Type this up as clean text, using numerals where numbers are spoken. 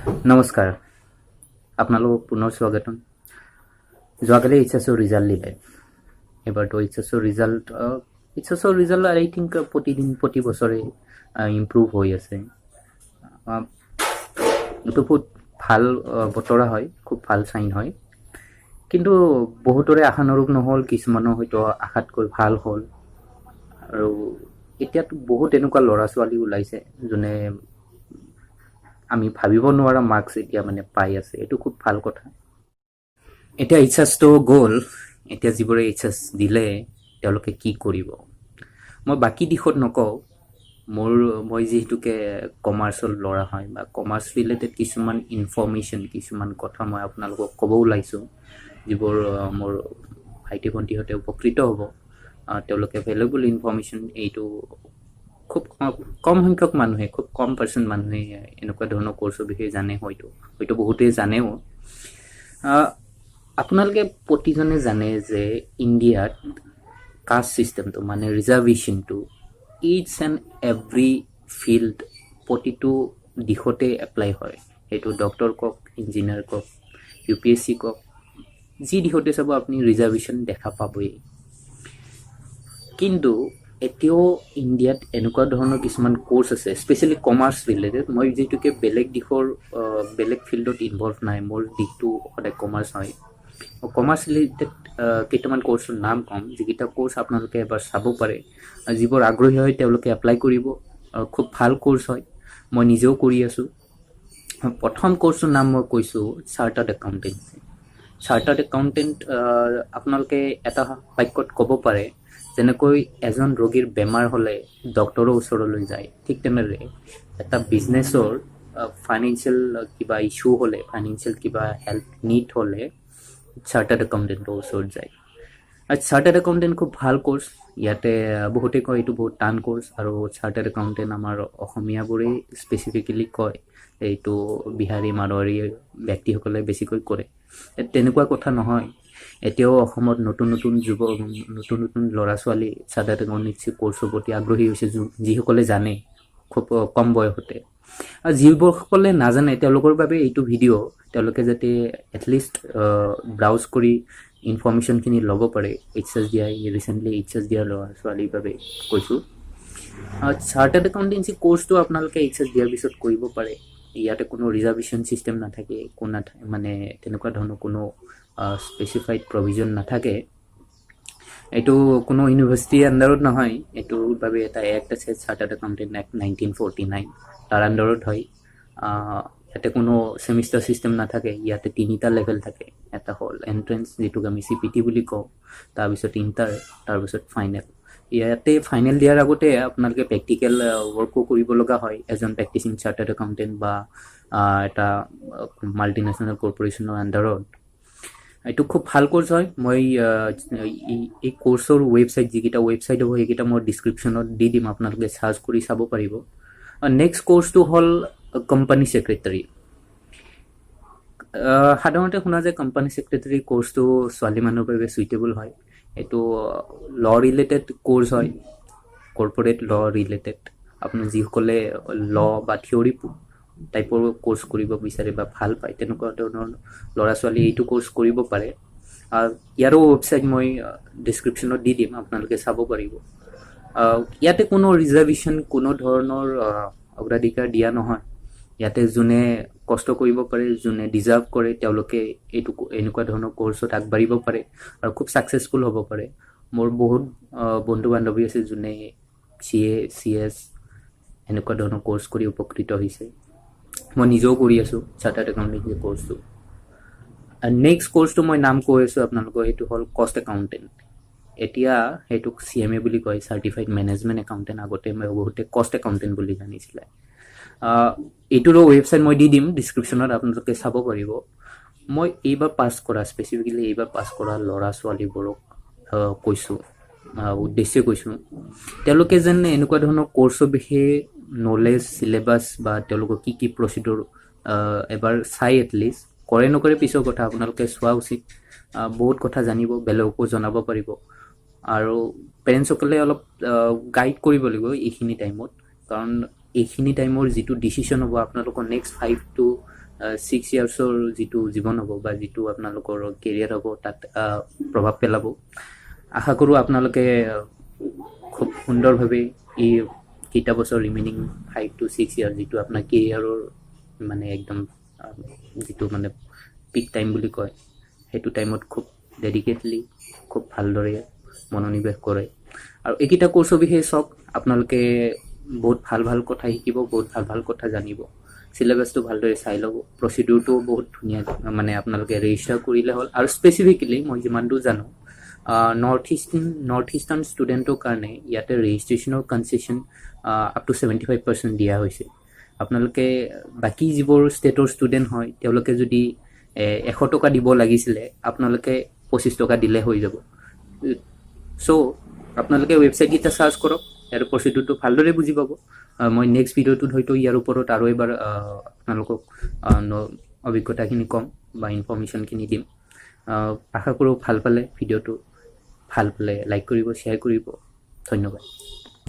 নমস্কাৰ আপোনালোকক পুনৰ স্বাগতম যোৱাকালি এইচএছৰ ৰিজাল্ট দিলে এবাৰতো এইচএছৰ ৰিজাল্ট আই থিংক প্ৰতি বছৰে ইম্প্ৰুভ হৈ আছে এইটো বহুত ভাল বতৰা হয় খুব ভাল চাইন হয় কিন্তু বহুতৰে আশানুৰূপ নহ'ল কিছুমানৰ হয়তো আশাতকৈ ভাল হ'ল আৰু এতিয়াতো বহুত এনেকুৱা ল'ৰা ছোৱালী ওলাইছে যোনে আমি ভাবিব নোৱাৰা মাৰ্কছ এতিয়া মানে পাই আছে এইটো খুব ভাল কথা এতিয়া এইচএছটো গ'ল এতিয়া যিবোৰে এইচএছ দিলে তেওঁলোকে কি কৰিব মই বাকী দিশত নকওঁ মই যিহেতুকে কমাৰ্চৰ ল'ৰা হয় বা কমাৰ্চ ৰিলেটেড কিছুমান ইনফৰ্মেশ্যন কিছুমান কথা মই আপোনালোকক ক'ব ওলাইছোঁ যিবোৰ মোৰ ভাইটি ভণ্টিহঁতে উপকৃত হ'ব তেওঁলোকে ভেলুৱেবল ইনফৰ্মেশ্যন এইটো খুব কম সংখ্যক মানুহে খুব কম পাৰ্চেণ্ট মানুহে এনেকুৱা ধৰণৰ কোৰ্চৰ বিষয়ে জানে হয়তো বহুতেই জানেও আপোনালোকে প্ৰতিজনে জানে যে ইণ্ডিয়াত কাষ্ট ছিষ্টেমটো মানে ৰিজাৰ্ভেশ্যনটো ইটছ এণ্ড এভৰি ফিল্ড প্ৰতিটো দিশতে এপ্লাই হয় সেইটো ডক্টৰ কওক ইঞ্জিনিয়াৰ কওক UPSC কওক যি দিশতে চাব আপুনি ৰিজাৰ্ভেশ্যন দেখা পাবই কিন্তু এতিয়াও ইণ্ডিয়াত এনেকুৱা ধৰণৰ কিছুমান কোৰ্চ আছে স্পেচিয়েলি কমাৰ্চ ৰিলেটেড মই যিহেতুকে বেলেগ দিশৰ বেলেগ ফিল্ডত ইনভলভ নাই মোৰ দিশটো সদায় কমাৰ্চ হয় কমাৰ্চ ৰিলেটেড কেইটামান কোৰ্চৰ নাম ক'ম যিকেইটা কোৰ্চ আপোনালোকে এবাৰ চাব পাৰে যিবোৰ আগ্ৰহী হয় তেওঁলোকে এপ্লাই কৰিব খুব ভাল কোৰ্চ হয় মই নিজেও কৰি আছোঁ প্ৰথম কোৰ্চৰ নাম মই কৈছোঁ চাৰ্টাৰ্ড একাউণ্টেণ্ট আপোনালোকে এটা বাক্যত ক'ব পাৰে যেনেকৈ এজন ৰোগীৰ বেমাৰ হ'লে ডক্টৰৰ ওচৰলৈ যায় ঠিক তেনেদৰে এটা বিজনেছৰ ফাইনেন্সিয়েল কিবা ইছ্যু হ'লে ফাইনেন্সিয়েল কিবা হেল্প নিড হ'লে চাৰ্টাৰ্ড একাউণ্টেণ্টৰ ওচৰত যায় চাৰ্টাৰ্ড একাউণ্টেণ্ট খুব ভাল কোৰ্চ ইয়াতে বহুতে কয় এইটো বহুত টান কোৰ্চ আৰু চাৰ্টাৰ্ড একাউণ্টেণ্ট আমাৰ অসমীয়াবোৰেই স্পেচিফিকেলি কয় এইটো বিহাৰী মাৰোৱাৰী ব্যক্তিসকলে বেছিকৈ কৰে তেনেকুৱা কথা নহয় এতিয়াও অসমত নতুন নতুন ল'ৰা ছোৱালী চাৰ্টাৰ্ড একাউণ্টেন্সি কোৰ্চৰ প্ৰতি আগ্ৰহী হৈছে যিসকলে জানে খুব কম বয়সতে আৰু যিসকলে নাজানে তেওঁলোকৰ বাবে এইটো ভিডিঅ' তেওঁলোকে যাতে এটলিষ্ট ব্ৰাউজ কৰি ইনফৰ্মেশ্যনখিনি ল'ব পাৰে ৰিচেণ্টলি এইচএছ দিয়া ল'ৰা ছোৱালীৰ বাবে কৈছোঁ চাৰ্টাৰ্ড একাউণ্টেন্সি কোৰ্চটো আপোনালোকে এইচএছ দিয়াৰ পিছত কৰিব পাৰে ইয়াতে কোনো ৰিজাৰ্ভেশ্যন ছিষ্টেম নাথাকে মানে তেনেকুৱা ধৰণৰ কোনো স্পেচিফাইড প্ৰভিজন নাথাকে এইটো কোনো ইউনিভাৰ্চিটিৰ আণ্ডাৰত নহয় এইটোৰ বাবে এটা এক্ট আছে চাৰ্টাৰ্ড একাউণ্টেণ্ট এক্ট 1949 তাৰ আণ্ডাৰত হয় ইয়াতে কোনো ছেমিষ্টাৰ ছিষ্টেম নাথাকে ইয়াতে 3টা লেভেল থাকে এটা হ'ল এণ্ট্ৰেঞ্চ যিটোক আমি CPT বুলি কওঁ তাৰপিছত ইণ্টাৰ তাৰপিছত ফাইনেল ইয়াতে ফাইনেল দিয়াৰ আগতে আপোনালোকে প্ৰেক্টিকেল ৱৰ্কো কৰিব লগা হয় এজন প্ৰেক্টিচিং চাৰ্টাৰ্ড একাউণ্টেণ্ট বা এটা মাল্টিনেশ্যনেল কৰ্পৰেশ্যনৰ আণ্ডাৰত এইটো খুব ভাল কোৰ্চ হয় মই এই কোৰ্চৰ ৱেবছাইট যিকেইটা ৱেবছাইট হ'ব সেইকেইটা মই ডিছক্ৰিপশ্যনত দি দিম আপোনালোকে চাৰ্চ কৰি চাব পাৰিব নেক্সট কোৰ্চটো হ'ল কোম্পানী ছেক্ৰেটাৰী সাধাৰণতে শুনা যায় কোম্পানী ছেক্ৰেটাৰী কোৰ্চটো ছোৱালী মানুহৰ বাবে চুইটেবল হয় এইটো ল ৰিলেটেড কোৰ্চ হয় কৰ্পৰেট ল ৰিলেটেড আপুনি যিসকলে ল বা থিয়ৰী টাইপৰ কোৰ্চ কৰিব বিচাৰে বা ভাল পায় তেনেকুৱা ধৰণৰ ল'ৰা ছোৱালী এইটো কোৰ্চ কৰিব পাৰে ইয়াৰো ৱেবছাইট মই ডিছক্ৰিপশ্যনত দি দিম আপোনালোকে চাব পাৰিব ইয়াতে কোনো ৰিজাৰ্ভেশ্যন কোনো ধৰণৰ অগ্ৰাধিকাৰ দিয়া নহয় ইয়াতে যোনে কষ্ট কৰিব পাৰে যোনে ডিজাৰ্ভ কৰে তেওঁলোকে এনেকুৱা ধৰণৰ কোৰ্চত আগবাঢ়িব পাৰে আৰু খুব ছাকচেছফুল হ'ব পাৰে মোৰ বহুত বন্ধু বান্ধৱী আছে যোনে CA CS এনেকুৱা ধৰণৰ কোৰ্চ কৰি উপকৃত হৈছে মই নিজেও কৰি আছোঁ চাৰ্টাৰ্ড একাউণ্টেন্সি কোৰ্চটো নেক্সট কোৰ্চটো মই নাম কৈ আছোঁ আপোনালোকৰ সেইটো হ'ল কষ্ট একাউণ্টেণ্ট এতিয়া সেইটোক CMA বুলি কয় চাৰ্টিফাইড মেনেজমেণ্ট একাউণ্টেণ্ট আগতে মই বহুতে কষ্ট একাউণ্টেণ্ট বুলি জানিছিলে এইটোৰো ৱেবছাইট মই দি দিম ডিছক্ৰিপশ্যনত আপোনালোকে চাব পাৰিব মই এইবাৰ পাছ কৰা স্পেচিফিকেলি এইবাৰ পাছ কৰা ল'ৰা ছোৱালীবোৰক কৈছোঁ উদ্দেশ্যে কৈছোঁ তেওঁলোকে যেন এনেকুৱা ধৰণৰ কোৰ্চৰ বিষয়ে নলেজ চিলেবাছ বা তেওঁলোকৰ কি প্ৰচিডিউৰ এবাৰ চাই এটলিষ্ট কৰে নকৰে পিছৰ কথা আপোনালোকে চোৱা উচিত বহুত কথা জানিব বেলেগকো জনাব পাৰিব আৰু পেৰেণ্টছসকলে অলপ গাইড কৰিব লাগিব এইখিনি টাইমত কাৰণ এইখিনি টাইমৰ যিটো ডিচিশ্যন হ'ব আপোনালোকৰ নেক্সট 5 to 6 ইয়াৰ্ছৰ যিটো জীৱন হ'ব বা যিটো আপোনালোকৰ কেৰিয়াৰ হ'ব তাত প্ৰভাৱ পেলাব আশা কৰোঁ আপোনালোকে খুব সুন্দৰভাৱে এই কেইটা বছৰ ৰিমেইনিং 5 to 6 ইয়াৰ যিটো আপোনাৰ কেৰিয়াৰৰ মানে একদম যিটো মানে পিক টাইম বুলি কয় সেইটো টাইমত খুব ডেডিকেটলি খুব ভালদৰে মনোনিৱেশ কৰে আৰু এইকেইটা কোৰ্চৰ বিষয়ে চাওক আপোনালোকে বহুত ভাল কথা শিকিব বহুত ভাল কথা জানিব সিলেবাসটো ভালদৰে চাই ল'ব প্ৰচিডিউৰটো বহুত ধুনীয়া মানে আপোনালোকে ৰেজিষ্টাৰ কৰিলে হ'ল আৰু স্পেচিফিকেলি মই যিমানটো জানো নৰ্থ ইষ্টাৰ্ণ ষ্টুডেণ্টৰ কাৰণে ইয়াতে ৰেজিষ্ট্ৰেশ্যনৰ কনচেশ্যন আপ টু 75% দিয়া হৈছে আপোনালোকে বাকী যিবোৰ ষ্টেটৰ ষ্টুডেণ্ট হয় তেওঁলোকে যদি 100 টকা দিব লাগিছিলে আপোনালোকে 25 টকা দিলে হৈ যাব চ' আপোনালোকে ৱেবছাইটকেইটা চাৰ্চ কৰক ইয়াৰ প্ৰচিডিউৰটো ভালদৰে বুজি পাব মই নেক্সট ভিডিঅ'টোত হয়তো ইয়াৰ ওপৰত আৰু এবাৰ আপোনালোকক অভিজ্ঞতাখিনি ক'ম বা ইনফৰ্মেশ্যনখিনি দিম আশা কৰোঁ ভাল পালে ভিডিঅ'টো ভাল পালে লাইক কৰিব শ্বেয়াৰ কৰিব ধন্যবাদ